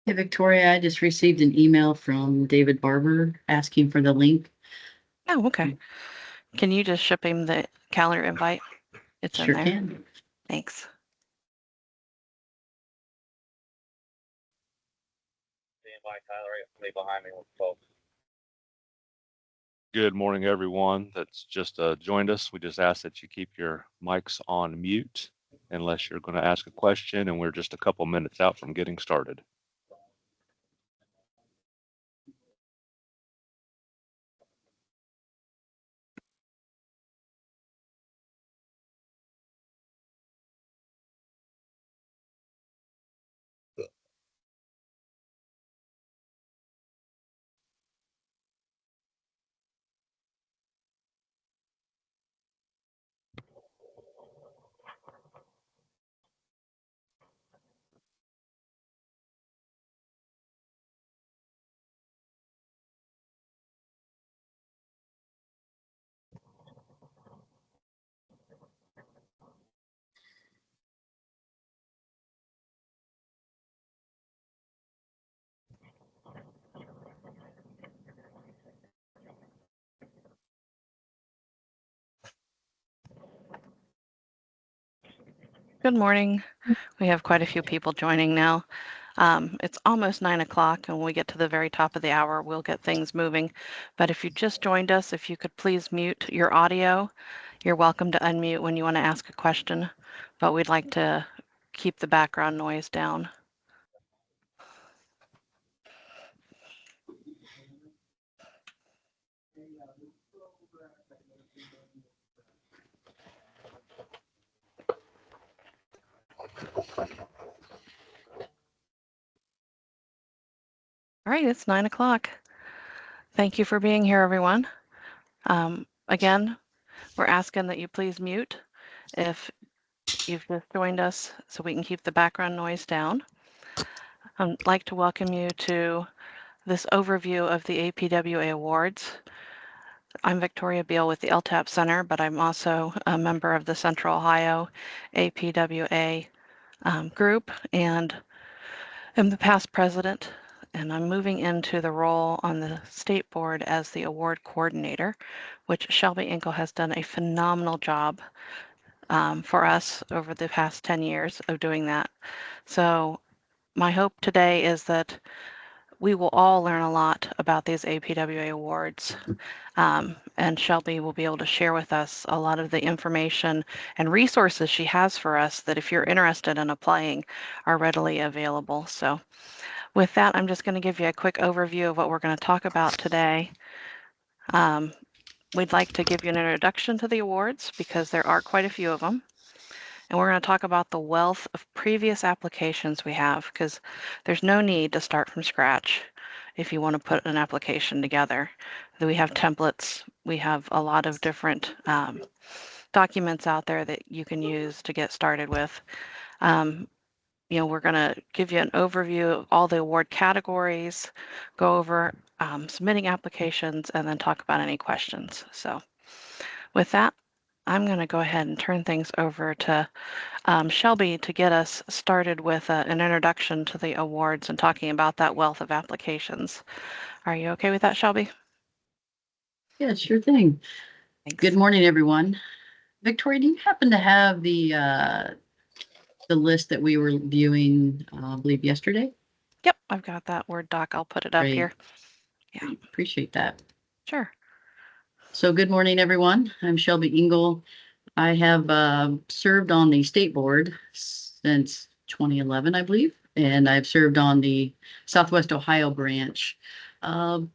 Hey, Victoria, I just received an email from David Barber asking for the link. Oh, okay. Can you just ship him the calendar invite? It's in Sure there. can. Thanks. Behind me with folks. Good morning, everyone that's just joined us. We just ask that you keep your mics on mute unless you're going to ask a question, and we're just a couple minutes out from getting started. Good morning. We have quite a few people joining now. It's almost 9 o'clock, and when we get to the very top of the hour, we'll get things moving. But if you just joined us, if you could please mute your audio. You're welcome to unmute when you want to ask a question, but we'd like to keep the background noise down. All right, it's 9 o'clock. Thank you for being here, everyone. Again, we're asking that you please mute if you've just joined us so we can keep the background noise down. I'd like to welcome you to this overview of the APWA Awards. I'm Victoria Beale with the LTAP Center, but I'm also a member of the Central Ohio APWA group and am the past president, and I'm moving into the role on the state board as the award coordinator, which Shelby Ingle has done a phenomenal job for us over the past 10 years of doing that. So my hope today is that we will all learn a lot about these APWA awards, and Shelby will be able to share with us a lot of the information and resources she has for us that if you're interested in applying are readily available. So with that, I'm just going to give you a quick overview of what we're going to talk about today. We'd like to give you an introduction to the awards because there are quite a few of them. And we're going to talk about the wealth of previous applications we have because there's no need to start from scratch if you want to put an application together. We have templates. We have a lot of different documents out there that you can use to get started with. We're going to give you an overview of all the award categories, go over submitting applications, and then talk about any questions. So with that, I'm going to go ahead and turn things over to Shelby to get us started with an introduction to the awards and talking about that wealth of applications. Are you okay with that, Shelby? Yeah, sure thing. Thanks. Good morning, everyone. Victoria, do you happen to have the list that we were viewing, I believe, yesterday? Yep, I've got that Word doc. I'll put it up here. Yeah, appreciate that. Sure. So good morning, everyone. I'm Shelby Ingle. I have served on the state board since 2011, I believe, and I've served on the Southwest Ohio branch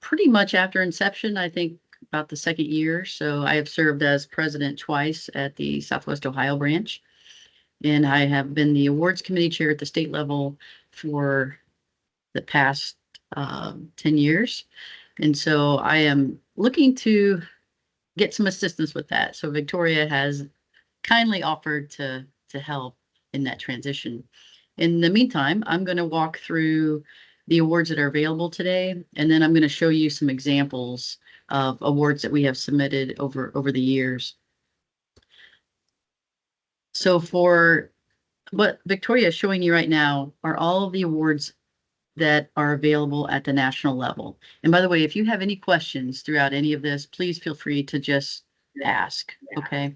pretty much after inception, I think about the second year. So I have served as president twice at the Southwest Ohio branch, and I have been the awards committee chair at the state level for the past 10 years. And so I am looking to get some assistance with that. So Victoria has kindly offered to help in that transition. In the meantime, I'm going to walk through the awards that are available today, and then I'm going to show you some examples of awards that we have submitted over the years. So for what Victoria is showing you right now are all of the awards that are available at the national level. And by the way, if you have any questions throughout any of this, please feel free to just ask, okay?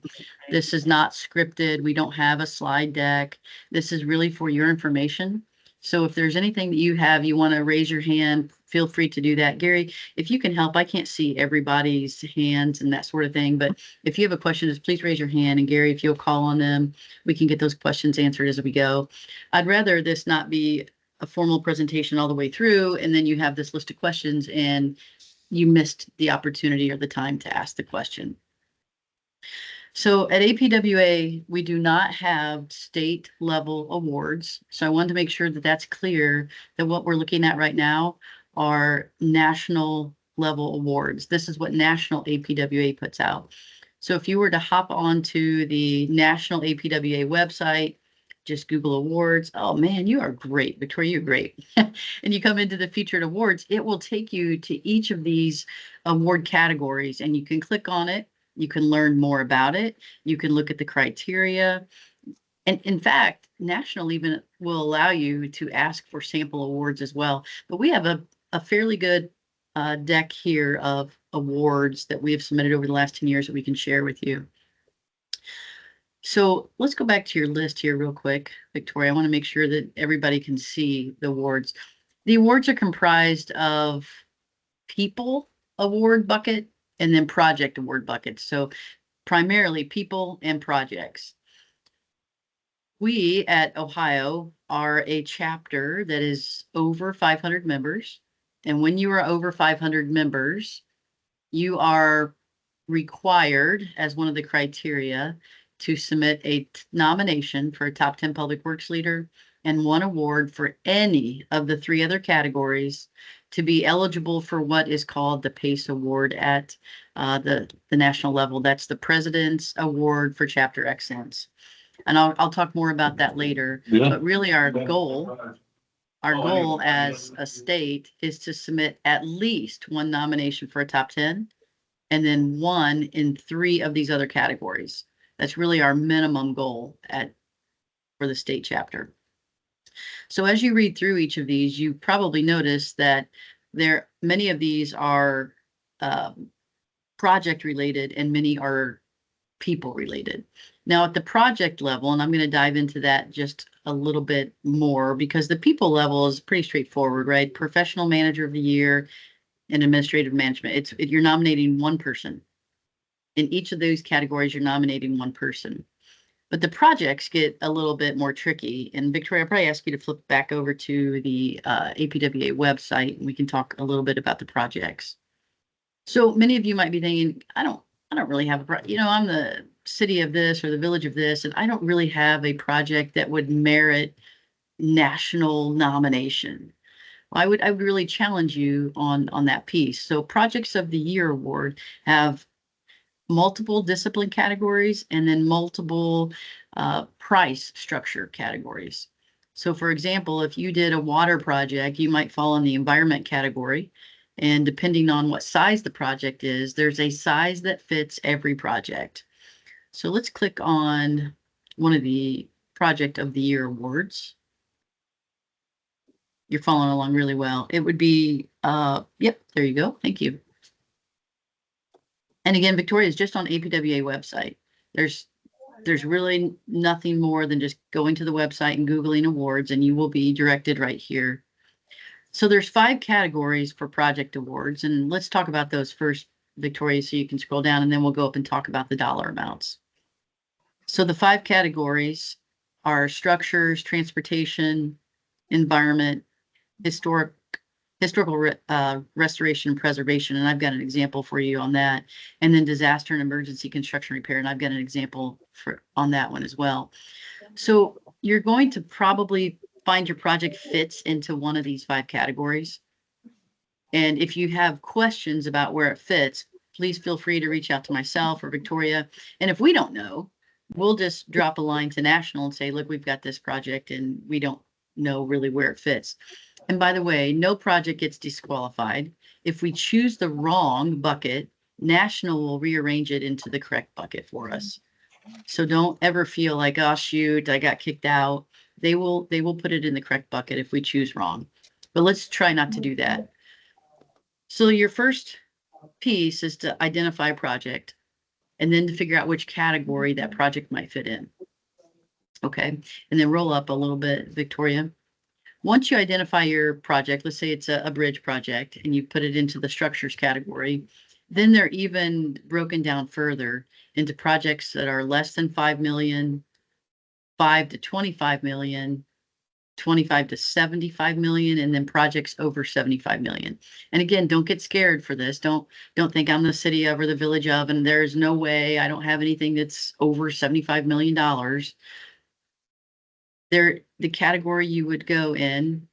This is not scripted. We don't have a slide deck. This is really for your information. So if there's anything that you want to raise your hand, feel free to do that. Gary, if you can help, I can't see everybody's hands and that sort of thing, but if you have a question, just please raise your hand. And Gary, if you'll call on them, we can get those questions answered as we go. I'd rather this not be a formal presentation all the way through, and then you have this list of questions and you missed the opportunity or the time to ask the question. So at APWA, we do not have state level awards. So I wanted to make sure that that's clear, that what we're looking at right now are national level awards. This is what National APWA puts out. So if you were to hop onto the National APWA website, just Google awards. Oh man, you are great, Victoria, you're great. And you come into the featured awards, it will take you to each of these award categories and you can click on it. You can learn more about it. You can look at the criteria. And in fact, National even will allow you to ask for sample awards as well. But we have a fairly good deck here of awards that we have submitted over the last 10 years that we can share with you. So let's go back to your list here real quick, Victoria. I want to make sure that everybody can see the awards. The awards are comprised of people award bucket and then project award buckets. So primarily people and projects. We at Ohio are a chapter that is over 500 members. And when you are over 500 members, you are required as one of the criteria to submit a nomination for a top 10 public works leader and one award for any of the 3 other categories to be eligible for what is called the PACE Award at the national level. That's the President's Award for Chapter Excellence. And I'll talk more about that later. Yeah. But really our goal as a state is to submit at least 1 nomination for a top 10 and then 1 in 3 of these other categories. That's really our minimum goal for the state chapter. So as you read through each of these, you probably notice that many of these are project related and many are people related. Now at the project level, and I'm going to dive into that just a little bit more because the people level is pretty straightforward, right? Professional Manager of the Year and Administrative Management. You're nominating 1 person. In each of those categories, you're nominating 1 person. But the projects get a little bit more tricky. And Victoria, I'll probably ask you to flip back over to the APWA website, and we can talk a little bit about the projects. So many of you might be thinking, I don't really have I'm the city of this or the village of this, and I don't really have a project that would merit national nomination. I would really challenge you on that piece. So Projects of the Year Award have multiple discipline categories and then multiple price structure categories. So for example, if you did a water project, you might fall in the environment category. And depending on what size the project is, there's a size that fits every project. So let's click on one of the Project of the Year awards. You're following along really well. It would be, yep, there you go. Thank you. And again, Victoria is just on APWA website. There's really nothing more than just going to the website and Googling awards, and you will be directed right here. So there's 5 categories for project awards, and let's talk about those first, Victoria, so you can scroll down, and then we'll go up and talk about the dollar amounts. So the 5 categories are structures, transportation, environment, historical restoration and preservation, and I've got an example for you on that, and then disaster and emergency construction repair, and I've got an example on that one as well. So you're going to probably find your project fits into one of these 5 categories. And if you have questions about where it fits, please feel free to reach out to myself or Victoria. And if we don't know, we'll just drop a line to National and say, look, we've got this project and we don't know really where it fits. And by the way, no project gets disqualified. If we choose the wrong bucket, National will rearrange it into the correct bucket for us. So don't ever feel like, oh shoot, I got kicked out. They will put it in the correct bucket if we choose wrong. but let's try not to do that. So your first piece is to identify a project and then to figure out which category that project might fit in. Okay, and then roll up a little bit, Victoria. Once you identify your project, let's say it's a bridge project, and you put it into the structures category, then they're even broken down further into projects that are less than 5 million, 5 to 25 million, 25 to 75 million, and then projects over 75 million. And again, don't get scared for this. Don't think I'm the city of or the village of, and there's no way I don't have anything that's over $75 million. The category you would go in,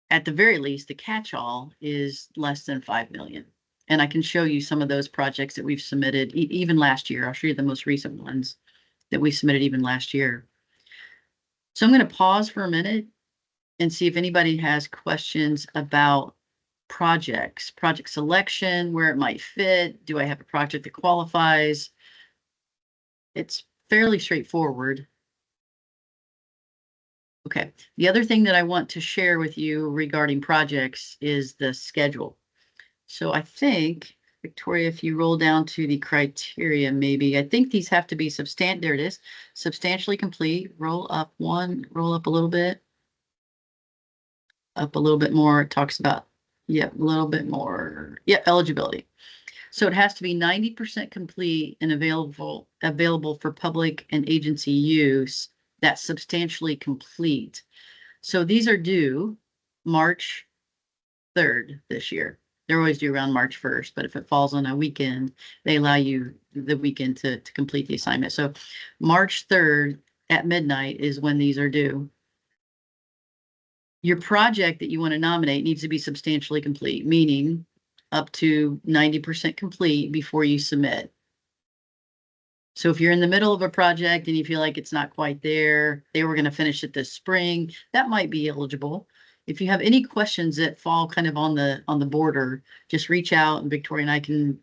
at the very least, the catch-all is less than 5 million. And I can show you some of those projects that we've submitted even last year. I'll show you the most recent ones that we submitted even last year. So I'm going to pause for a minute and see if anybody has questions about projects, project selection, where it might fit. Do I have a project that qualifies? It's fairly straightforward. Okay, the other thing that I want to share with you regarding projects is the schedule. So I think, Victoria, if you roll down to the criteria, maybe, I think these have to be there it is, substantially complete. Roll up one, roll up a little bit. Up a little bit more. It talks about, a little bit more. Eligibility. So it has to be 90% complete and available for public and agency use. That's substantially complete. So these are due March 3rd this year. They're always due around March 1st, but if it falls on a weekend, they allow you the weekend to complete the assignment. So March 3rd at midnight is when these are due. Your project that you want to nominate needs to be substantially complete, meaning up to 90% complete before you submit. So if you're in the middle of a project and you feel like it's not quite there, they were going to finish it this spring, that might be eligible. If you have any questions that fall kind of on the border, just reach out and Victoria and I can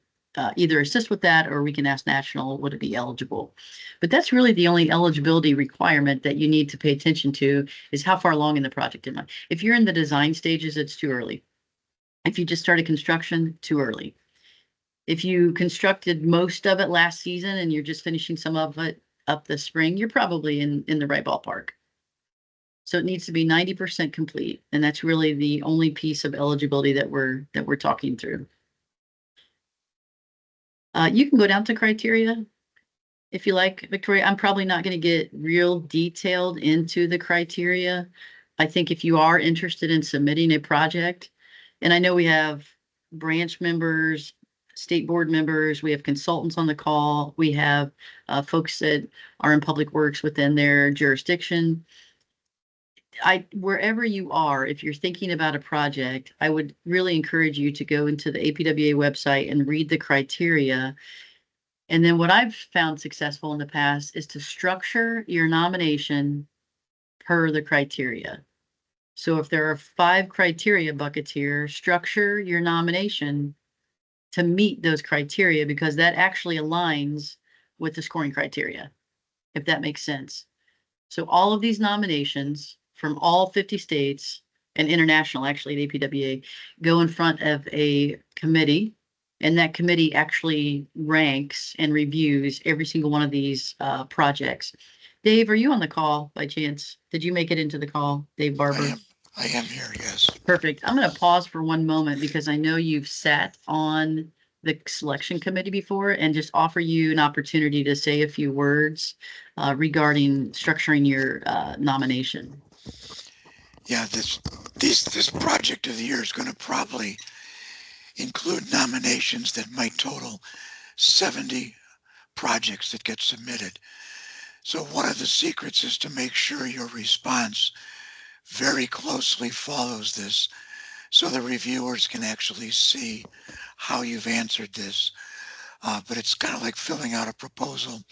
either assist with that or we can ask National, would it be eligible? But that's really the only eligibility requirement that you need to pay attention to is how far along in the project am I. If you're in the design stages, it's too early. If you just started construction, too early. If you constructed most of it last season and you're just finishing some of it up this spring, you're probably in the right ballpark. So it needs to be 90% complete, and that's really the only piece of eligibility that we're talking through. You can go down to criteria if you like, Victoria. I'm probably not going to get real detailed into the criteria. I think if you are interested in submitting a project, and I know we have branch members, state board members, we have consultants on the call, we have folks that are in public works within their jurisdiction. Wherever you are, if you're thinking about a project, I would really encourage you to go into the APWA website and read the criteria. And then what I've found successful in the past is to structure your nomination per the criteria. So if there are 5 criteria buckets here, structure your nomination to meet those criteria because that actually aligns with the scoring criteria, if that makes sense. So all of these nominations from all 50 states and international, actually, at APWA, go in front of a committee, and that committee actually ranks and reviews every single one of these projects. Dave, are you on the call by chance? Did you make it into the call, Dave Barber? I am here, yes. Perfect. I'm going to pause for one moment because I know you've sat on the selection committee before and just offer you an opportunity to say a few words regarding structuring your nomination. Yeah, this project of the year is going to probably include nominations that might total 70 projects that get submitted. So one of the secrets is to make sure your response very closely follows this so the reviewers can actually see how you've answered this. But it's kind of like filling out a proposal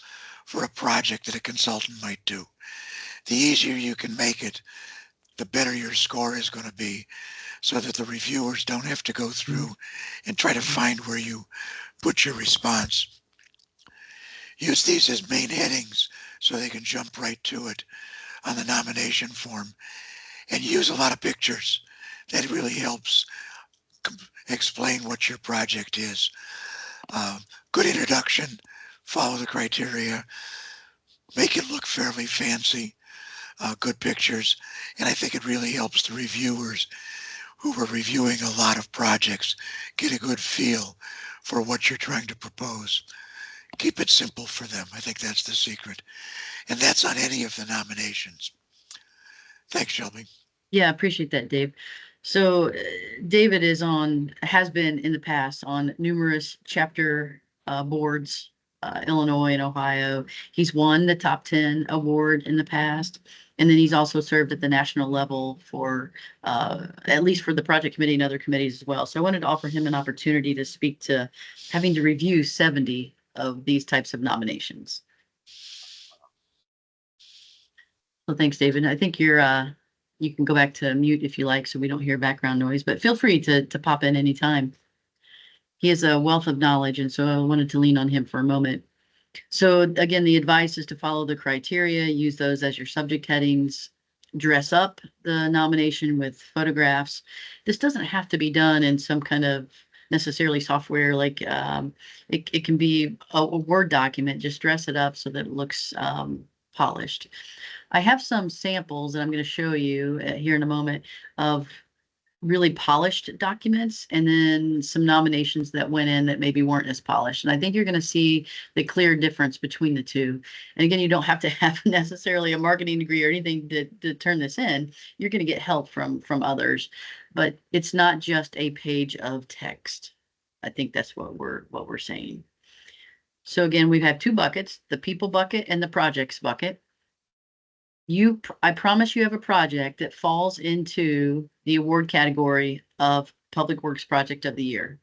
for a project that a consultant might do. The easier you can make it, the better your score is going to be, so that the reviewers don't have to go through and try to find where you put your response. Use these as main headings so they can jump right to it on the nomination form, and use a lot of pictures. That really helps explain what your project is. Good introduction, follow the criteria, make it look fairly fancy, good pictures, and I think it really helps the reviewers who are reviewing a lot of projects get a good feel for what you're trying to propose. Keep it simple for them. I think that's the secret. And that's on any of the nominations. Thanks, Shelby. Yeah, I appreciate that, Dave. So David has been in the past on numerous chapter boards, Illinois and Ohio. He's won the top 10 award in the past. And then he's also served at the national level for, at least for the project committee and other committees as well. So I wanted to offer him an opportunity to speak to having to review 70 of these types of nominations. So thanks, David. I think you can go back to mute if you like, so we don't hear background noise, but feel free to pop in anytime. He has a wealth of knowledge, and so I wanted to lean on him for a moment. So again, the advice is to follow the criteria, use those as your subject headings, dress up the nomination with photographs. This doesn't have to be done in some kind of necessarily software, like it can be a Word document. Just dress it up so that it looks polished. I have some samples that I'm going to show you here in a moment of really polished documents, and then some nominations that went in that maybe weren't as polished. And I think you're going to see the clear difference between the two. And again, you don't have to have necessarily a marketing degree or anything to turn this in. You're going to get help from others, but it's not just a page of text. I think that's what we're saying. So again, we have two buckets, the people bucket and the projects bucket. I promise you have a project that falls into the award category of Public Works Project of the Year.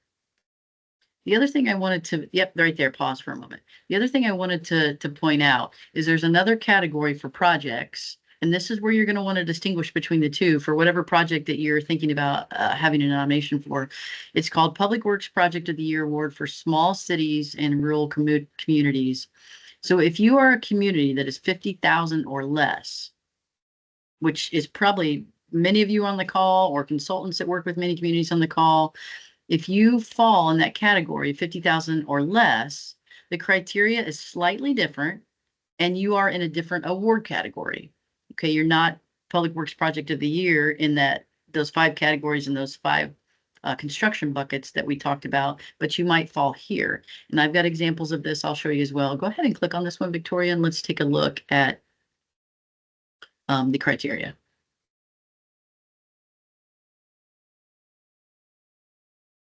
The other thing I wanted to, yep, right there, pause for a moment. The other thing I wanted to point out is there's another category for projects, and this is where you're going to want to distinguish between the two for whatever project that you're thinking about having a nomination for. It's called Public Works Project of the Year Award for Small Cities and Rural Communities. So if you are a community that is 50,000 or less, which is probably many of you on the call or consultants that work with many communities on the call, if you fall in that category, 50,000 or less, the criteria is slightly different and you are in a different award category. Okay, you're not Public Works Project of the Year in those 5 categories and those 5 construction buckets that we talked about, but you might fall here. And I've got examples of this I'll show you as well. Go ahead and click on this one, Victoria, and let's take a look at the criteria.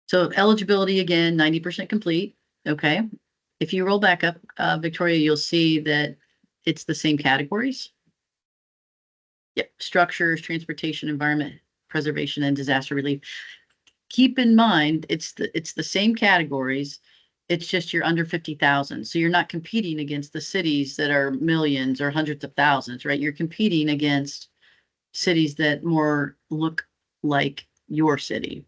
So eligibility, again, 90% complete. Okay. If you roll back up, Victoria, you'll see that it's the same categories. Yep. Structures, transportation, environment, preservation, and disaster relief. Keep in mind, it's the same categories. It's just you're under 50,000. So you're not competing against the cities that are millions or hundreds of thousands, right? You're competing against cities that more look like your city.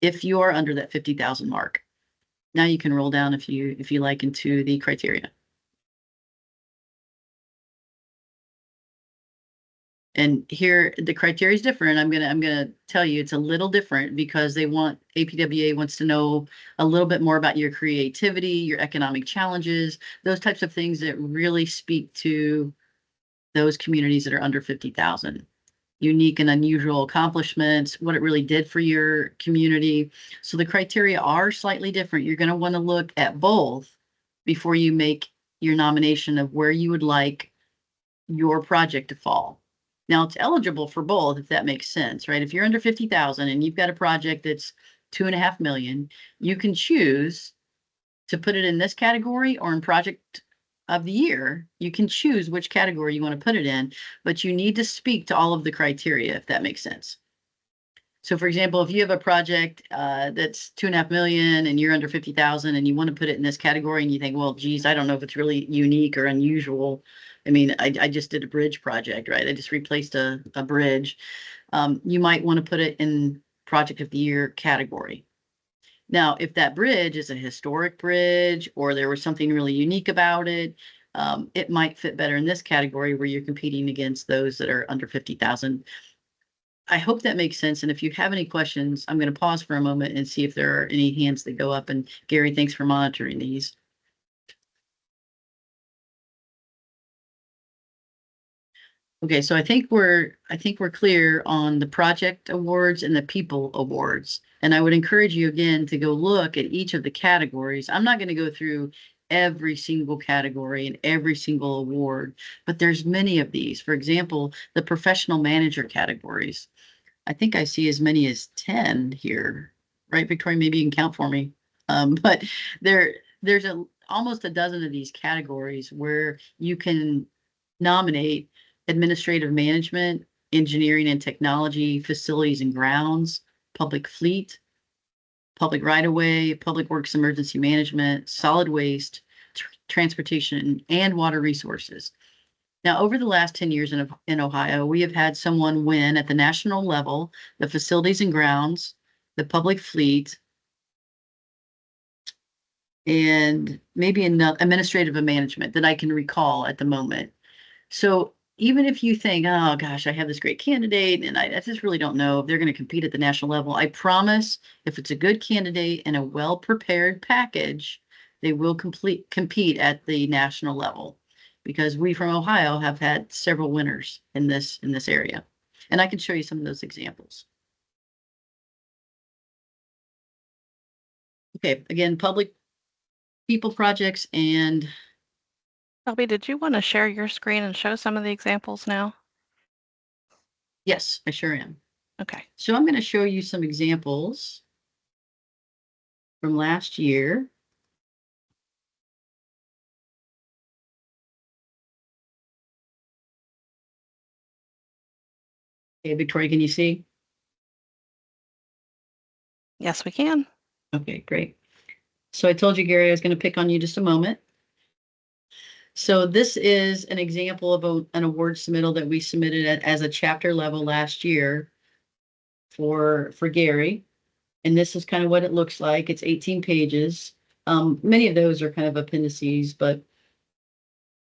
If you are under that 50,000 mark. Now you can roll down if you like into the criteria. And here the criteria is different. I'm gonna tell you it's a little different because APWA wants to know a little bit more about your creativity, your economic challenges, those types of things that really speak to those communities that are under 50,000. Unique and unusual accomplishments, what it really did for your community. So the criteria are slightly different. You're going to want to look at both before you make your nomination of where you would like your project to fall. Now it's eligible for both, if that makes sense, right? If you're under 50,000 and you've got a project that's 2.5 million, you can choose to put it in this category or in project of the year. You can choose which category you want to put it in, but you need to speak to all of the criteria, if that makes sense. So for example, if you have a project that's 2.5 million and you're under 50,000 and you want to put it in this category and you think, well, geez, I don't know if it's really unique or unusual. I mean, I just did a bridge project, right? I just replaced a bridge. You might want to put it in project of the year category. Now, if that bridge is a historic bridge or there was something really unique about it, it might fit better in this category where you're competing against those that are under 50,000. I hope that makes sense. And if you have any questions, I'm going to pause for a moment and see if there are any hands that go up. And Gary, thanks for monitoring these. Okay, so I think we're clear on the project awards and the people awards. And I would encourage you again to go look at each of the categories. I'm not going to go through every single category and every single award, but there's many of these. For example, the professional manager categories. I think I see as many as 10 here, right, Victoria? Maybe you can count for me. But there's almost a dozen of these categories where you can nominate administrative management, engineering and technology, facilities and grounds, public fleet, public right-of-way, public works emergency management, solid waste, transportation, and water resources. Now, over the last 10 years in Ohio, we have had someone win at the national level, the facilities and grounds, the public fleet, and maybe another administrative management that I can recall at the moment. So even if you think, oh gosh, I have this great candidate and I just really don't know if they're going to compete at the national level, I promise if it's a good candidate and a well-prepared package, they will compete at the national level, because we from Ohio have had several winners in this area. And I can show you some of those examples. Okay, again, public people projects and Shelby, did you want to share your screen and show some of the examples now? yes, I sure am. Okay. So I'm going to show you some examples from last year. Okay, Victoria, can you see? Yes, we can. Okay, great. So I told you, Gary, I was going to pick on you just a moment. So this is an example of an award submittal that we submitted as a chapter level last year for Gary. And this is kind of what it looks like. It's 18 pages. Many of those are kind of appendices, but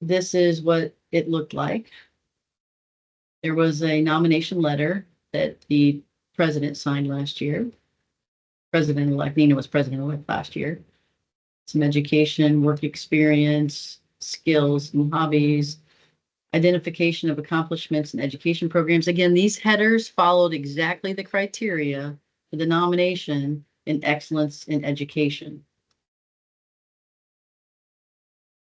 this is what it looked like. There was a nomination letter that the president signed last year. President-elect Nina was president-elect last year. Some education, work experience, skills and hobbies, identification of accomplishments and education programs. Again, these headers followed exactly the criteria for the nomination in excellence in education.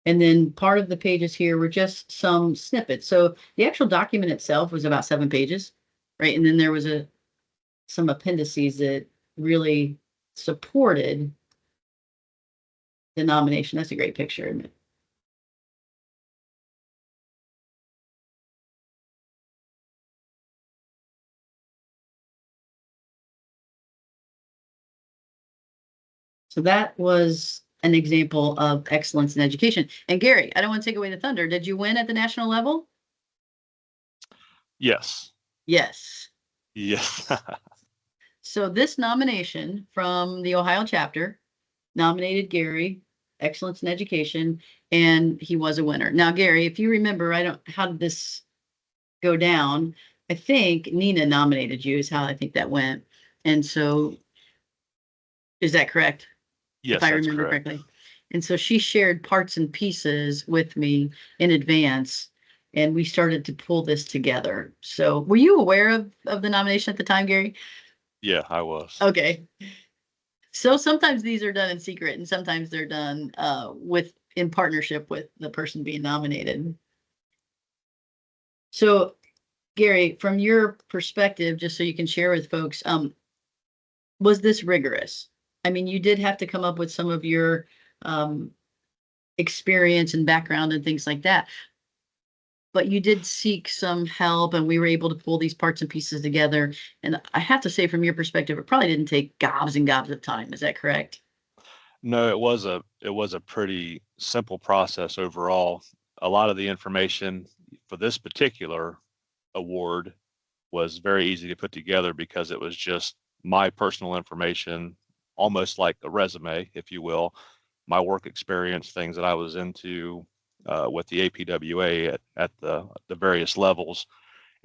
And then part of the pages here were just some snippets. So the actual document itself was about 7 pages, right? And then there was some appendices that really supported the nomination. That's a great picture, isn't it? So that was an example of excellence in education. And Gary, I don't want to take away the thunder. Did you win at the national level? Yes. Yes. Yes. So this nomination from the Ohio chapter nominated Gary, excellence in education, and he was a winner. Now, Gary, if you remember, how did this go down? I think Nina nominated you is how I think that went. And so is that correct? Yes, If I that's remember correct. correctly. And so she shared parts and pieces with me in advance, and we started to pull this together. So were you aware of the nomination at the time, Gary? Yeah, I was. Okay. So sometimes these are done in secret and sometimes they're done in partnership with the person being nominated. So Gary, from your perspective, just so you can share with folks, was this rigorous? I mean, you did have to come up with some of your experience and background and things like that, but you did seek some help and we were able to pull these parts and pieces together. And I have to say, from your perspective, it probably didn't take gobs and gobs of time. Is that correct? No, it was a pretty simple process overall. A lot of the information for this particular award was very easy to put together because it was just my personal information, almost like a resume, if you will, my work experience, things that I was into with the APWA at the various levels.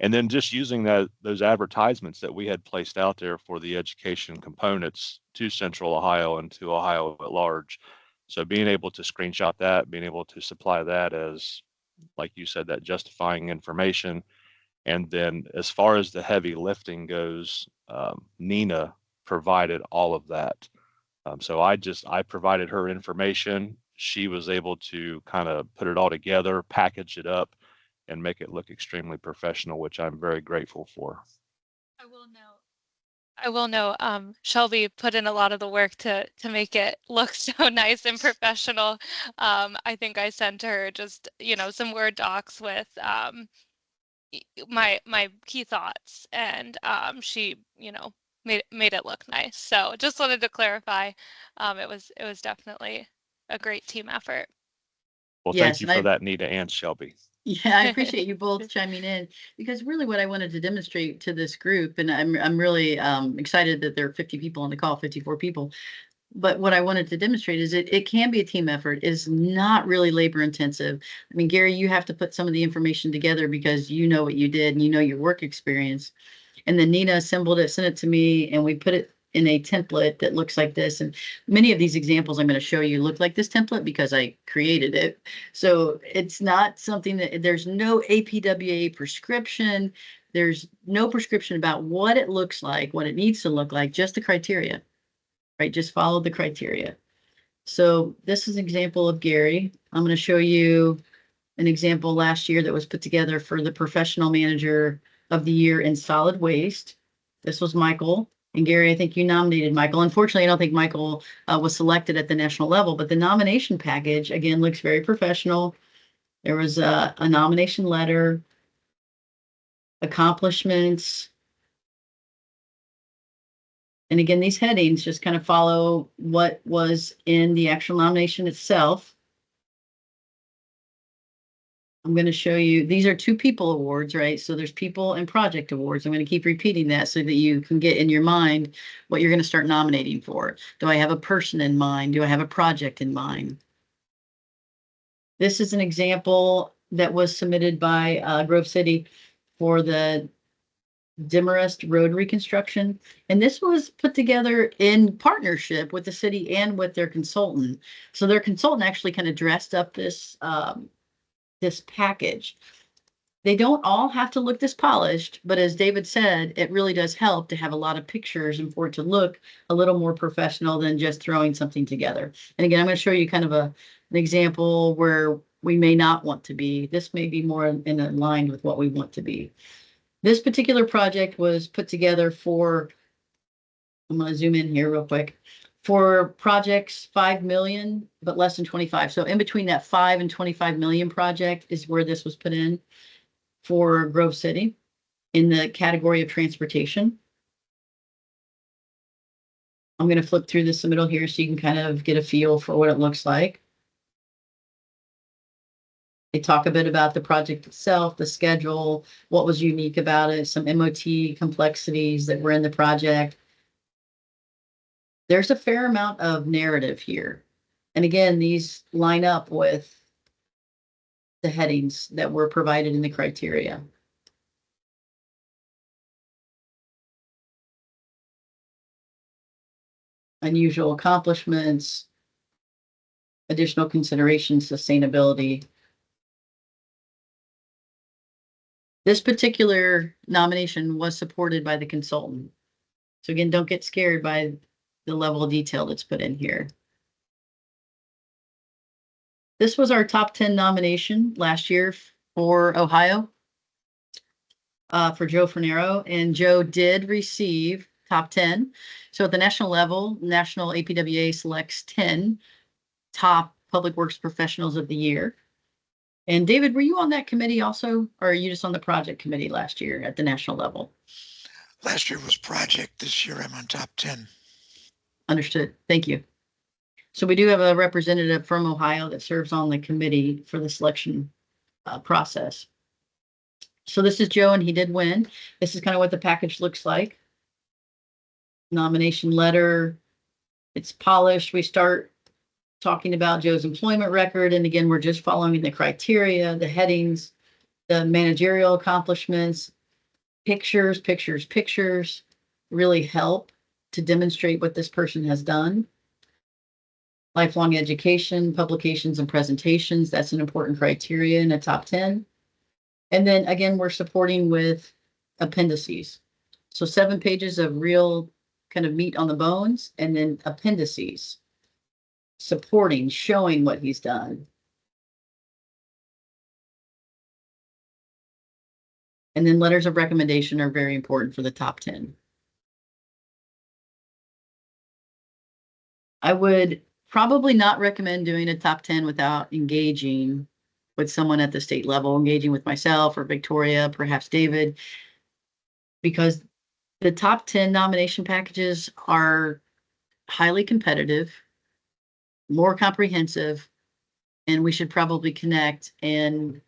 And then just using those advertisements that we had placed out there for the education components to Central Ohio and to Ohio at large. So being able to screenshot that, being able to supply that as, like you said, that justifying information. And then as far as the heavy lifting goes, Nina provided all of that. So I provided her information. She was able to kind of put it all together, package it up, and make it look extremely professional, which I'm very grateful for. I will know, Shelby put in a lot of the work to make it look so nice and professional. I think I sent her just, some Word docs with my key thoughts, and she, made it look nice. So just wanted to clarify, it was definitely a great team effort. Well, Yes, thank you for that, Nita and Shelby. Yeah, I appreciate you both chiming in, because really what I wanted to demonstrate to this group, and I'm really excited that there are 50 people on the call, 54 people. But what I wanted to demonstrate is it can be a team effort. It's not really labor intensive. I mean, Gary, you have to put some of the information together because you know what you did and you know your work experience. And then Nina assembled it, sent it to me, and we put it in a template that looks like this. And many of these examples I'm going to show you look like this template because I created it. So it's not something that there's no APWA prescription. There's no prescription about what it looks like, what it needs to look like, just the criteria, right? Just follow the criteria. So this is an example of Gary. I'm going to show you an example last year that was put together for the professional manager of the year in solid waste. This was Michael. And Gary, I think you nominated Michael. Unfortunately, I don't think Michael was selected at the national level, but the nomination package, again, looks very professional. There was a nomination letter, accomplishments. And again, these headings just kind of follow what was in the actual nomination itself. I'm going to show you, these are 2 people awards, right? So there's people and project awards. I'm going to keep repeating that so that you can get in your mind what you're going to start nominating for. Do I have a person in mind? Do I have a project in mind? This is an example that was submitted by Grove City for the Demarest Road reconstruction. And this was put together in partnership with the city and with their consultant. So their consultant actually kind of dressed up this this package. They don't all have to look this polished, but as David said, it really does help to have a lot of pictures and for it to look a little more professional than just throwing something together. And again, I'm going to show you kind of an example where we may not want to be. This may be more in aligned with what we want to be. This particular project was put together for, I'm going to zoom in here real quick, for projects 5 million, but less than 25. So in between that 5 and 25 million project is where this was put in for Grove City in the category of transportation. I'm going to flip through the submittal here so you can kind of get a feel for what it looks like. They talk a bit about the project itself, the schedule, what was unique about it, some MOT complexities that were in the project. There's a fair amount of narrative here. And again, these line up with the headings that were provided in the criteria. Unusual accomplishments, additional considerations, sustainability. This particular nomination was supported by the consultant. So again, don't get scared by the level of detail that's put in here. This was our top 10 nomination last year for Ohio, for Joe Fernero, and Joe did receive top 10. So at the national level, National APWA selects 10 top public works professionals of the year. And David, were you on that committee also, or are you just on the project committee last year at the national level? Last year was project. This year I'm on top 10. Understood. Thank you. So we do have a representative from Ohio that serves on the committee for the selection process. So this is Joe, and he did win. This is kind of what the package looks like. Nomination letter. It's polished. We start talking about Joe's employment record. And again, we're just following the criteria, the headings, the managerial accomplishments, pictures really help to demonstrate what this person has done. Lifelong education, publications and presentations, that's an important criteria in a top 10. And then again, we're supporting with appendices. So 7 pages of real kind of meat on the bones, and then appendices supporting, showing what he's done. And then letters of recommendation are very important for the top 10. I would probably not recommend doing a top 10 without engaging with someone at the state level, engaging with myself or Victoria, perhaps David, because the top 10 nomination packages are highly competitive, more comprehensive, and we should probably connect and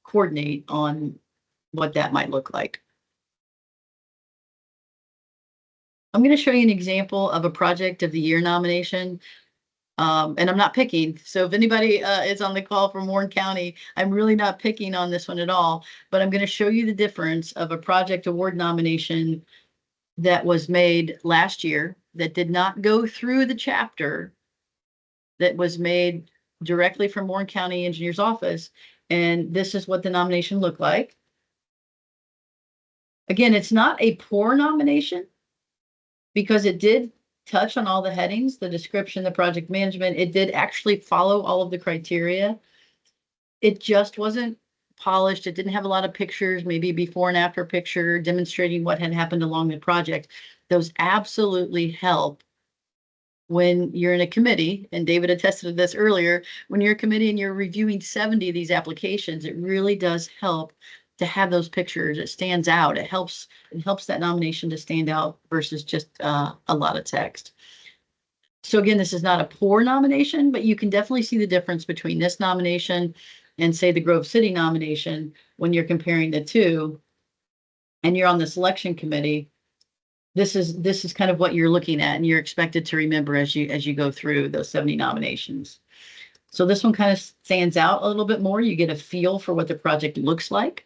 coordinate on what that might look like. I'm going to show you an example of a project of the year nomination. And I'm not picking. So if anybody is on the call from Warren County, I'm really not picking on this one at all, but I'm going to show you the difference of a project award nomination that was made last year that did not go through the chapter, that was made directly from Warren County Engineer's Office. And this is what the nomination looked like. Again, it's not a poor nomination because it did touch on all the headings, the description, the project management. It did actually follow all of the criteria. It just wasn't polished. It didn't have a lot of pictures, maybe before and after picture demonstrating what had happened along the project. Those absolutely help when you're in a committee, and David attested to this earlier, when you're a committee and you're reviewing 70 of these applications, it really does help to have those pictures. It stands out. It helps that nomination to stand out versus just a lot of text. So again, this is not a poor nomination, but you can definitely see the difference between this nomination and say the Grove City nomination when you're comparing the two and you're on the selection committee. This is kind of what you're looking at and you're expected to remember as you go through those 70 nominations. So this one kind of stands out a little bit more. You get a feel for what the project looks like,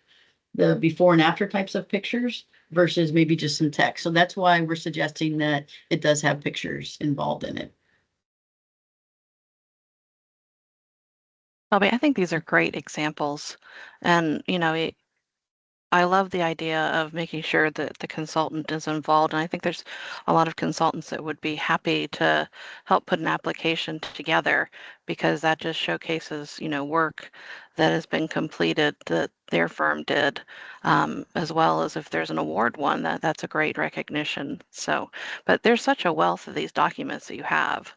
the before and after types of pictures versus maybe just some text. So that's why we're suggesting that it does have pictures involved in it. Shelby, I think these are great examples. And, you know, I love the idea of making sure that the consultant is involved. And I think there's a lot of consultants that would be happy to help put an application together because that just showcases, you know, work that has been completed that their firm did, as well as if there's an award won, that's a great recognition. So, but there's such a wealth of these documents that you have.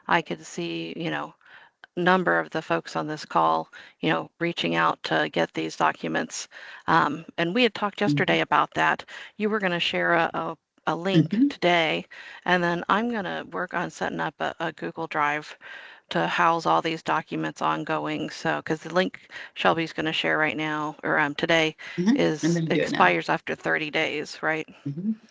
I could see, you know, number of the folks on this call, you know, reaching out to get these documents. And we had talked yesterday about that. You were going to share a link today, and then I'm going to work on setting up a Google Drive to house all these documents ongoing. So, because the link Shelby's going to share right now or today is expires after 30 days, right?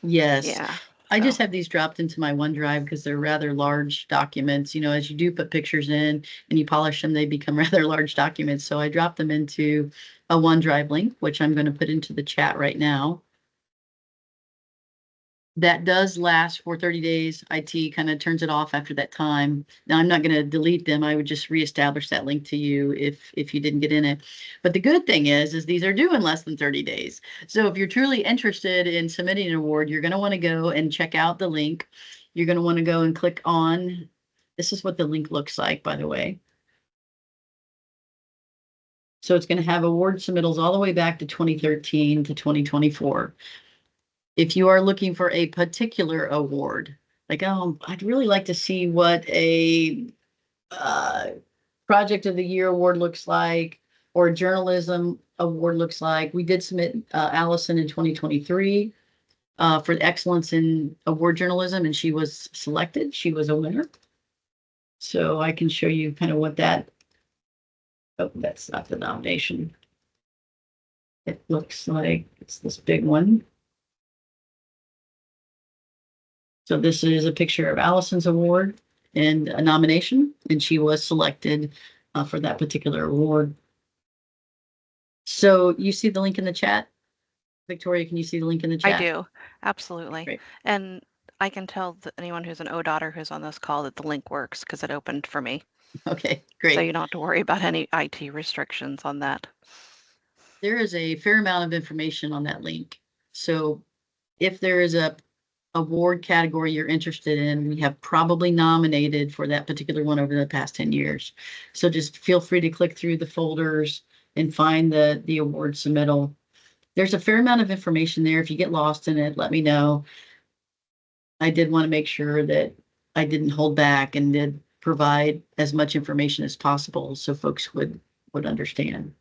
Yes. Yeah. I just have these dropped into my OneDrive because they're rather large documents. You know, as you do put pictures in and you polish them, they become rather large documents. So I dropped them into a OneDrive link, which I'm going to put into the chat right now. That does last for 30 days. IT kind of turns it off after that time. Now I'm not going to delete them. I would just reestablish that link to you if you didn't get in it. But the good thing is these are due in less than 30 days. So if you're truly interested in submitting an award, you're going to want to go and check out the link. You're going to want to go and click on, this is what the link looks like, by the way. So it's going to have award submittals all the way back to 2013 to 2024. If you are looking for a particular award, like, oh, I'd really like to see what a Project of the Year award looks like, or a journalism award looks like. We did submit Allison in 2023 for excellence in award journalism, and she was selected. She was a winner. So I can show you kind of what that, oh, that's not the nomination. It looks like it's this big one. So this is a picture of Allison's award and a nomination, and she was selected for that particular award. So you see the link in the chat? Victoria, can you see the link in the I chat? do, absolutely. Great. And I can tell anyone who's an ODOTer who's on this call that the link works because it opened for me. Okay, So great. you don't have to worry about any IT restrictions on that. There is a fair amount of information on that link. So if there is a award category you're interested in, we have probably nominated for that particular one over the past 10 years. So just feel free to click through the folders and find the award submittal. There's a fair amount of information there. If you get lost in it, let me know. I did want to make sure that I didn't hold back and did provide as much information as possible so folks would understand.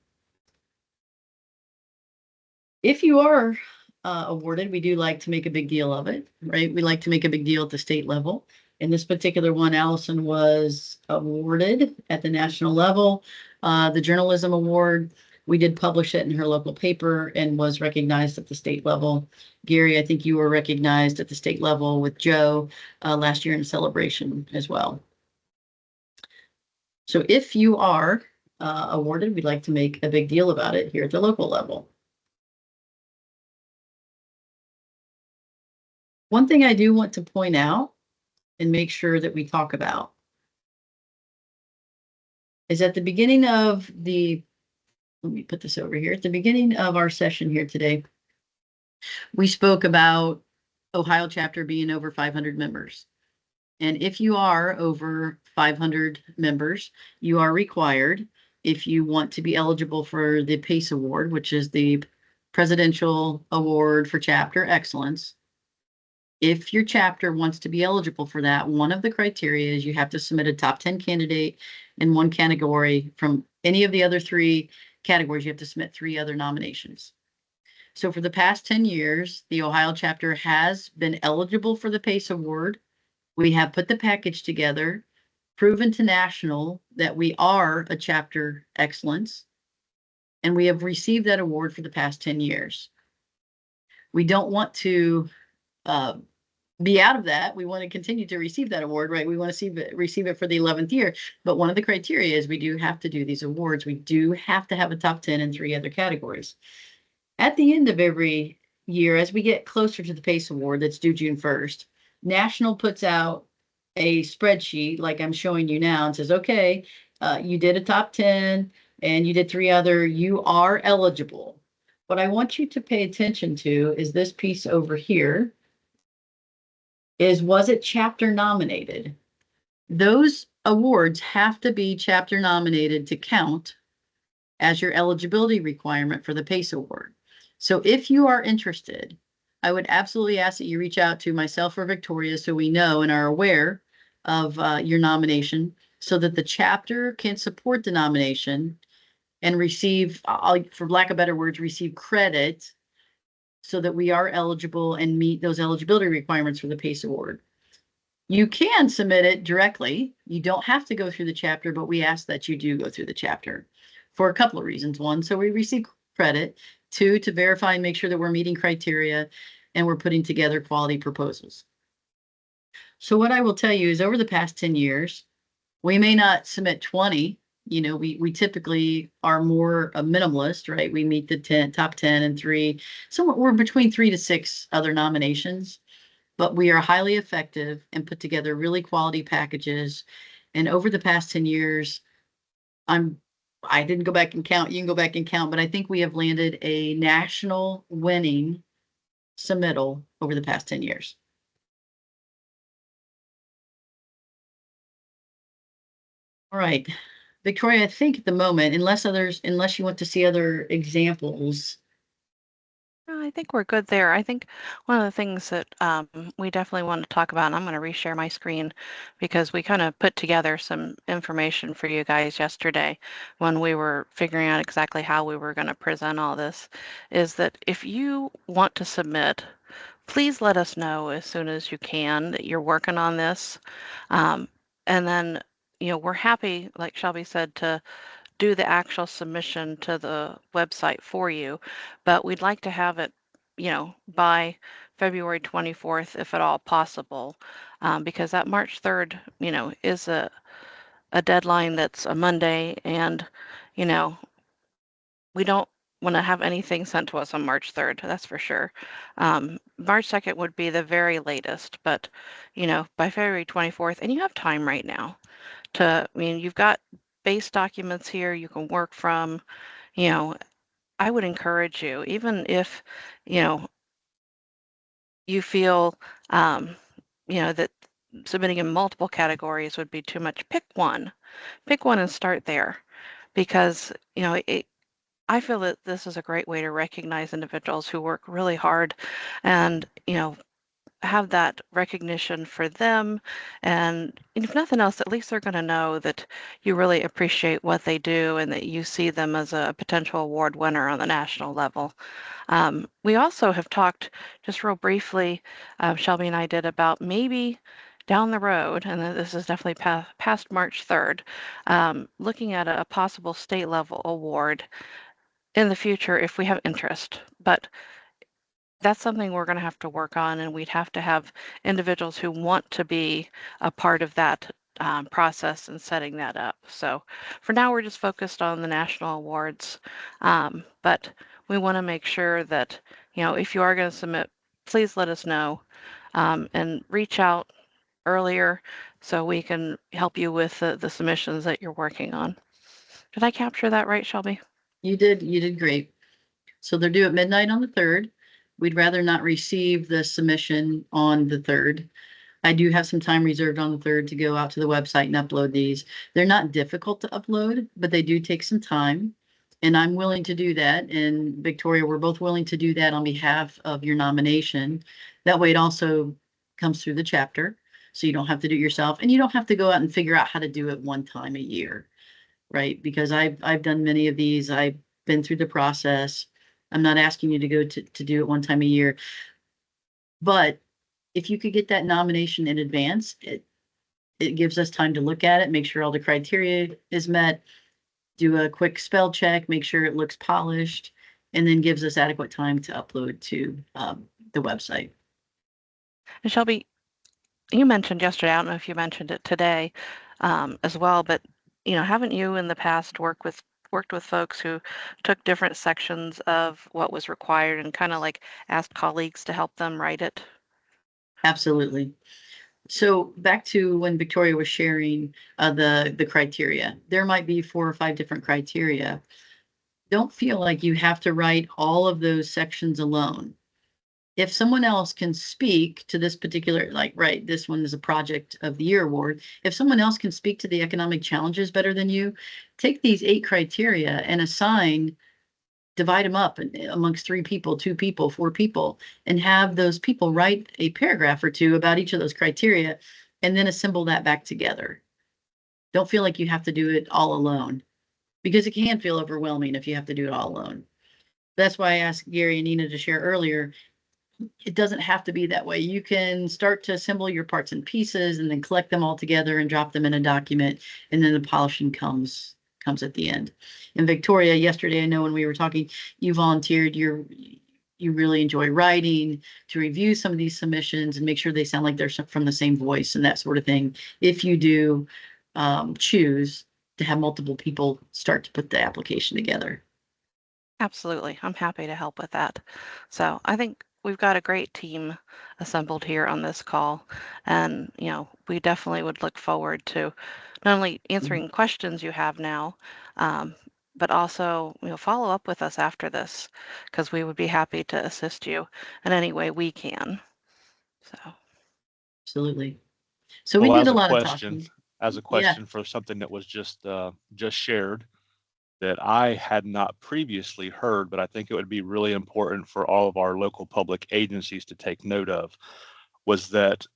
If you are awarded, we do like to make a big deal of it, right? We like to make a big deal at the state level. In this particular one, Allison was awarded at the national level, the journalism award. We did publish it in her local paper and was recognized at the state level. Gary, I think you were recognized at the state level with Joe last year in celebration as well. So if you are awarded, we'd like to make a big deal about it here at the local level. One thing I do want to point out and make sure that we talk about is at the beginning of let me put this over here. At the beginning of our session here today, we spoke about Ohio chapter being over 500 members. And if you are over 500 members, you are required, if you want to be eligible for the PACE Award, which is the Presidential Award for Chapter Excellence. If your chapter wants to be eligible for that, one of the criteria is you have to submit a top 10 candidate in one category. From any of the other 3 categories, you have to submit 3 other nominations. So for the past 10 years, the Ohio chapter has been eligible for the PACE Award. We have put the package together, proven to national that we are a chapter excellence, and we have received that award for the past 10 years. We don't want to be out of that. We want to continue to receive that award, right? We want to receive it for the 11th year. But one of the criteria is we do have to do these awards. We do have to have a top 10 in 3 other categories. At the end of every year, as we get closer to the PACE Award that's due June 1st, National puts out a spreadsheet like I'm showing you now and says, okay, you did a top 10 and you did 3 other, you are eligible. What I want you to pay attention to is this piece over here. Was it chapter nominated? Those awards have to be chapter nominated to count as your eligibility requirement for the PACE Award. So if you are interested, I would absolutely ask that you reach out to myself or Victoria so we know and are aware of your nomination so that the chapter can support the nomination and receive, for lack of better words, receive credit so that we are eligible and meet those eligibility requirements for the PACE Award. You can submit it directly. You don't have to go through the chapter, but we ask that you do go through the chapter for a couple of reasons. 1, so we receive credit. 2, to verify and make sure that we're meeting criteria and we're putting together quality proposals. So what I will tell you is over the past 10 years, we may not submit 20. You know, we typically are more a minimalist, right? We meet the top 10 and 3. So we're between 3 to 6 other nominations, but we are highly effective and put together really quality packages. And over the past 10 years, I didn't go back and count. You can go back and count, but I think we have landed a national winning submittal over the past 10 years. All right, Victoria, I think at the moment, unless you want to see other examples. I think we're good there. I think one of the things that we definitely want to talk about, and I'm going to reshare my screen because we kind of put together some information for you guys yesterday when we were figuring out exactly how we were going to present all this, is that if you want to submit, please let us know as soon as you can that you're working on this. And then, you know, we're happy, like Shelby said, to do the actual submission to the website for you, but we'd like to have it, you know, by February 24th, if at all possible, because that March 3rd, you know, is a deadline that's a Monday, and, you know, we don't want to have anything sent to us on March 3rd, that's for sure. March 2nd would be the very latest, but by February 24th, and you have time right now you've got base documents here you can work from. I would encourage you, even if you feel that submitting in multiple categories would be too much, pick one and start there, because I feel that this is a great way to recognize individuals who work really hard and have that recognition for them. And if nothing else, at least they're going to know that you really appreciate what they do and that you see them as a potential award winner on the national level. We also have talked just real briefly, Shelby and I did, about maybe down the road, and this is definitely past March 3rd, looking at a possible state level award in the future if we have interest. But that's something we're going to have to work on, and we'd have to have individuals who want to be a part of that process and setting that up. So for now, we're just focused on the national awards, but we want to make sure that, if you are going to submit, please let us know and reach out earlier so we can help you with the submissions that you're working on. Did I capture that right, Shelby? You did great. So they're due at midnight on the 3rd. We'd rather not receive the submission on the 3rd. I do have some time reserved on the 3rd to go out to the website and upload these. They're not difficult to upload, but they do take some time. And I'm willing to do that. And Victoria, we're both willing to do that on behalf of your nomination. That way it also comes through the chapter. So you don't have to do it yourself, and you don't have to go out and figure out how to do it one time a year, right? Because I've done many of these. I've been through the process. I'm not asking you to go to do it one time a year. But if you could get that nomination in advance, it gives us time to look at it, make sure all the criteria is met, do a quick spell check, make sure it looks polished, and then gives us adequate time to upload to the website. And Shelby, you mentioned yesterday, I don't know if you mentioned it today as well, but haven't you in the past worked with folks who took different sections of what was required and kind of like asked colleagues to help them write it? Absolutely. So back to when Victoria was sharing the criteria, there might be 4 or 5 different criteria. Don't feel like you have to write all of those sections alone. If someone else can speak to this particular, like, right, this one is a project of the year award. If someone else can speak to the economic challenges better than you, take these 8 criteria and divide them up amongst 3 people, 2 people, 4 people, and have those people write a paragraph or 2 about each of those criteria, and then assemble that back together. Don't feel like you have to do it all alone, because it can feel overwhelming if you have to do it all alone. That's why I asked Gary and Nina to share earlier. It doesn't have to be that way. You can start to assemble your parts and pieces and then collect them all together and drop them in a document, and then the polishing comes at the end. And Victoria, yesterday, I know when we were talking, you volunteered. You really enjoy writing, to review some of these submissions and make sure they sound like they're from the same voice and that sort of thing. If you do choose to have multiple people start to put the application together. Absolutely. I'm happy to help with that. So I think we've got a great team assembled here on this call. And, we definitely would look forward to not only answering questions you have now, but also, follow up with us after this, because we would be happy to assist you in any way we can. So. Absolutely. So we Well, did a lot of talking. as a Yeah. question for something that was just shared that I had not previously heard, but I think it would be really important for all of our local public agencies to take note of, was that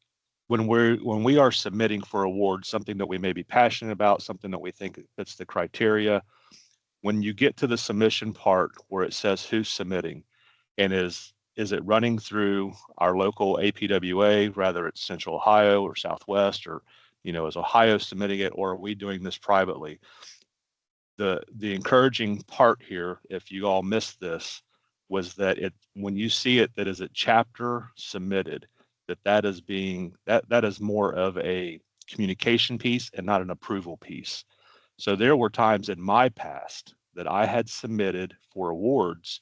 when we are submitting for awards, something that we may be passionate about, something that we think fits the criteria, when you get to the submission part where it says who's submitting, and is it running through our local APWA, rather it's Central Ohio or Southwest, or is Ohio submitting it, or are we doing this privately? The encouraging part here, if you all missed this, was that when you see it that is a chapter submitted, that is more of a communication piece and not an approval piece. So there were times in my past that I had submitted for awards,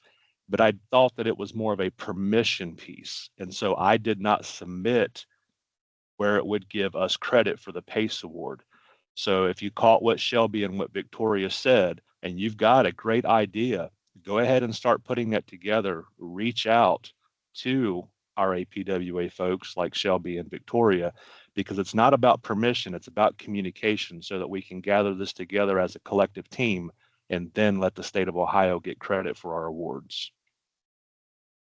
but I thought that it was more of a permission piece. And so I did not submit where it would give us credit for the PACE award. So if you caught what Shelby and what Victoria said, and you've got a great idea, go ahead and start putting that together. Reach out to our APWA folks like Shelby and Victoria, because it's not about permission, it's about communication so that we can gather this together as a collective team and then let the state of Ohio get credit for our awards.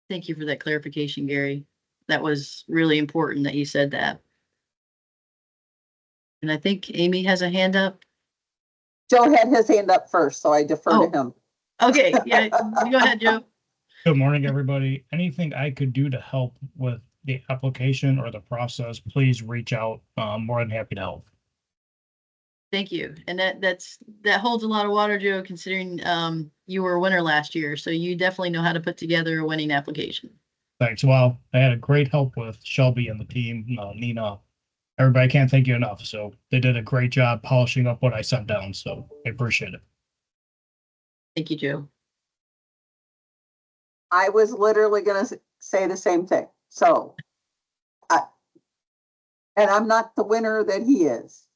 Thank you for that clarification, Gary. That was really important that you said that. And I think Amy has a hand up. Joe had his hand up first, so I defer to him. Okay, yeah, go ahead, Joe. Good morning, everybody. Anything I could do to help with the application or the process, please reach out. I'm more than happy to help. Thank you. And that holds a lot of water, Joe, considering you were a winner last year. So you definitely know how to put together a winning application. Thanks. Well, I had a great help with Shelby and the team, Nina. Everybody, can't thank you enough. So they did a great job polishing up what I sent down. So I appreciate it. Thank you, Joe. I was literally going to say the same thing. So, and I'm not the winner that he is,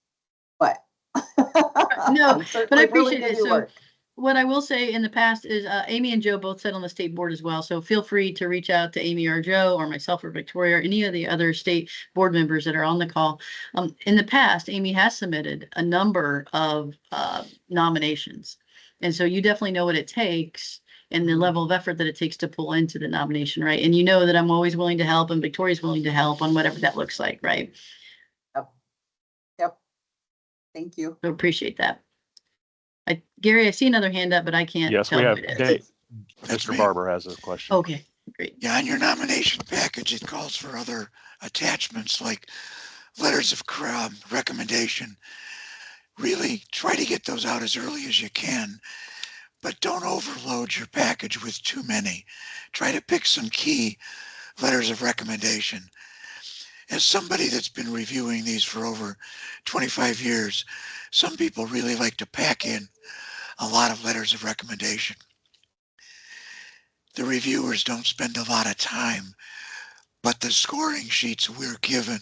but No, but I appreciate it. So work. what I will say in the past is Amy and Joe both sit on the state board as well. So feel free to reach out to Amy or Joe or myself or Victoria or any of the other state board members that are on the call. In the past, Amy has submitted a number of nominations. And so you definitely know what it takes and the level of effort that it takes to pull into the nomination, right? And you know that I'm always willing to help and Victoria's willing to help on whatever that looks like, right? Yep. Thank you. So appreciate that. Gary, I see another hand up, but I can't. Yes, tell we have who it is. That's Mr. me. Barber has a question. Okay, great. Yeah, on your nomination package, it calls for other attachments like letters of recommendation. Really try to get those out as early as you can, but don't overload your package with too many. Try to pick some key letters of recommendation. As somebody that's been reviewing these for over 25 years, some people really like to pack in a lot of letters of recommendation. The reviewers don't spend a lot of time, but the scoring sheets we're given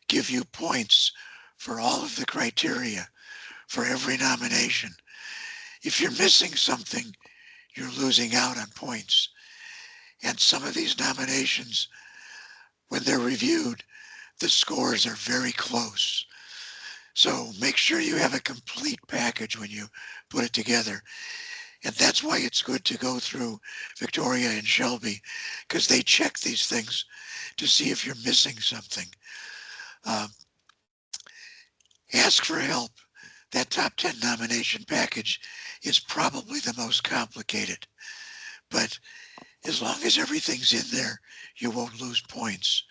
give you points for all of the criteria for every nomination. If you're missing something, you're losing out on points. And some of these nominations, when they're reviewed, the scores are very close. So make sure you have a complete package when you put it together. And that's why it's good to go through Victoria and Shelby, because they check these things to see if you're missing something. Ask for help. That top 10 nomination package is probably the most complicated. But as long as everything's in there, you won't lose points.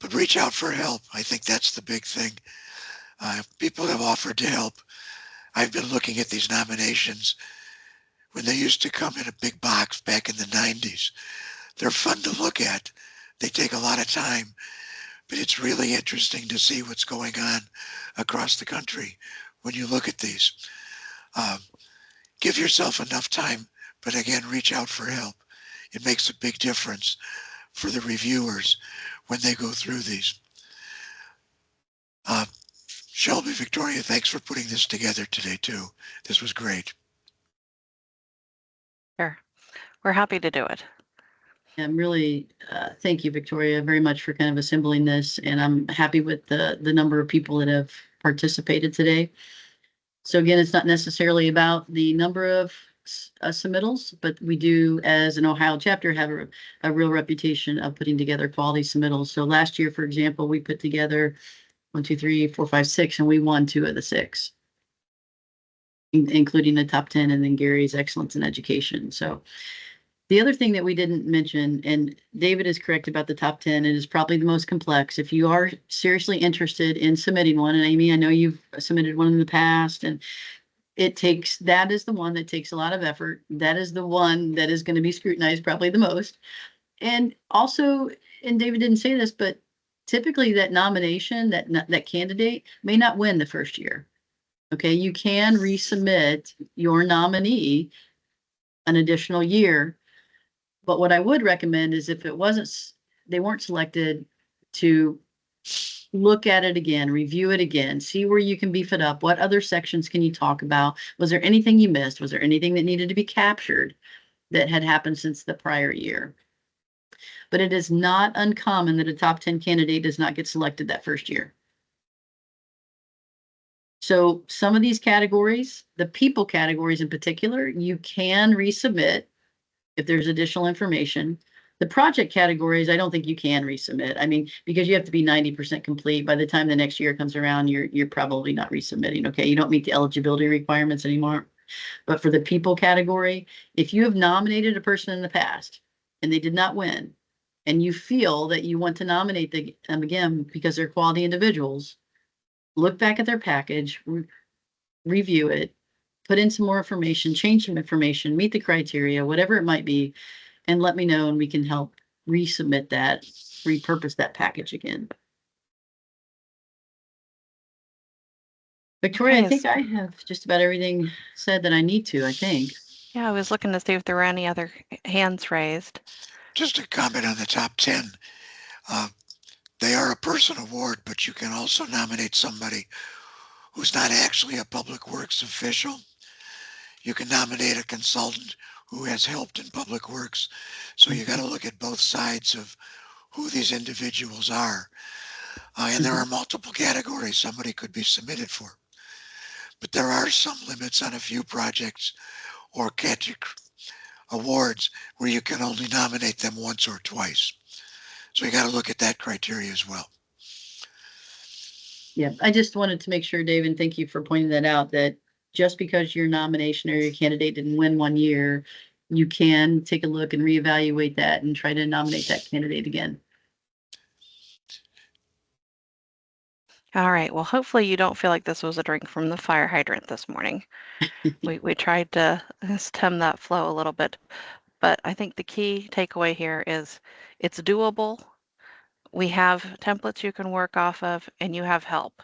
But reach out for help. I think that's the big thing. People have offered to help. I've been looking at these nominations when they used to come in a big box back in the 90s. They're fun to look at. They take a lot of time, but it's really interesting to see what's going on across the country when you look at these. Give yourself enough time, but again, reach out for help. It makes a big difference for the reviewers when they go through these. Shelby, Victoria, thanks for putting this together today too. This was great. Sure. We're happy to do it. I'm really, thank you, Victoria, very much for kind of assembling this. And I'm happy with the number of people that have participated today. So again, it's not necessarily about the number of submittals, but we do, as an Ohio chapter, have a real reputation of putting together quality submittals. So last year, for example, we put together 1, 2, 3, 4, 5, 6, and we won 2 of the 6, including the top 10, and then Gary's excellence in education. So the other thing that we didn't mention, and David is correct about the top 10, it is probably the most complex. If you are seriously interested in submitting one, and Amy, I know you've submitted one in the past, and that is the one that takes a lot of effort. That is the one that is going to be scrutinized probably the most. And also, and David didn't say this, but typically that nomination, that candidate may not win the first year. Okay, you can resubmit your nominee an additional year. But what I would recommend is if it wasn't, they weren't selected, to look at it again, review it again, see where you can beef it up. What other sections can you talk about? Was there anything you missed? Was there anything that needed to be captured that had happened since the prior year? But it is not uncommon that a top 10 candidate does not get selected that first year. So some of these categories, the people categories in particular, you can resubmit if there's additional information. The project categories, I don't think you can resubmit. I mean, because you have to be 90% complete. By the time the next year comes around, you're probably not resubmitting. Okay, you don't meet the eligibility requirements anymore. But for the people category, if you have nominated a person in the past and they did not win, and you feel that you want to nominate them again because they're quality individuals, look back at their package, review it, put in some more information, change some information, meet the criteria, whatever it might be, and let me know and we can help resubmit that, repurpose that package again. Victoria, Okay, I think I have just about everything said that I need to, I think. Yeah, I was looking to see if there were any other hands raised. Just a comment on the top 10. They are a person award, but you can also nominate somebody who's not actually a public works official. You can nominate a consultant who has helped in public works. So you got to look at both sides of who these individuals are. And there are multiple categories somebody could be submitted for. But there are some limits on a few projects or awards where you can only nominate them once or twice. So you got to look at that criteria as well. Yeah, I just wanted to make sure, Dave, and thank you for pointing that out, that just because your nomination or your candidate didn't win one year, you can take a look and reevaluate that and try to nominate that candidate again. All right, well, hopefully you don't feel like this was a drink from the fire hydrant this morning. We tried to stem that flow a little bit, but I think the key takeaway here is it's doable. We have templates you can work off of, and you have help.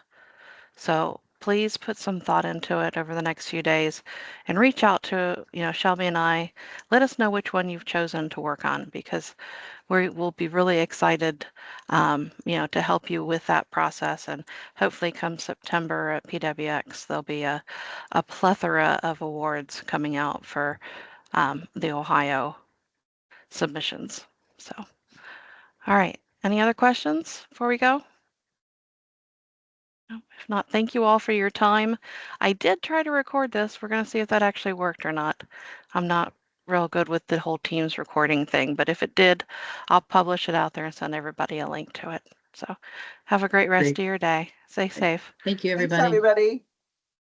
So please put some thought into it over the next few days and reach out to, Shelby and I. Let us know which one you've chosen to work on, because we'll be really excited, to help you with that process. And hopefully come September at PWX, there'll be a plethora of awards coming out for the Ohio submissions. So, all right. Any other questions before we go? If not, thank you all for your time. I did try to record this. We're going to see if that actually worked or not. I'm not real good with the whole Teams recording thing, but if it did, I'll publish it out there and send everybody a link to it. So have a great rest of your day. Stay safe. Thank you, Thanks, everybody. everybody.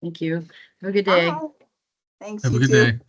Thank you. Have a good day. Bye. Thanks, Have a you good too. day.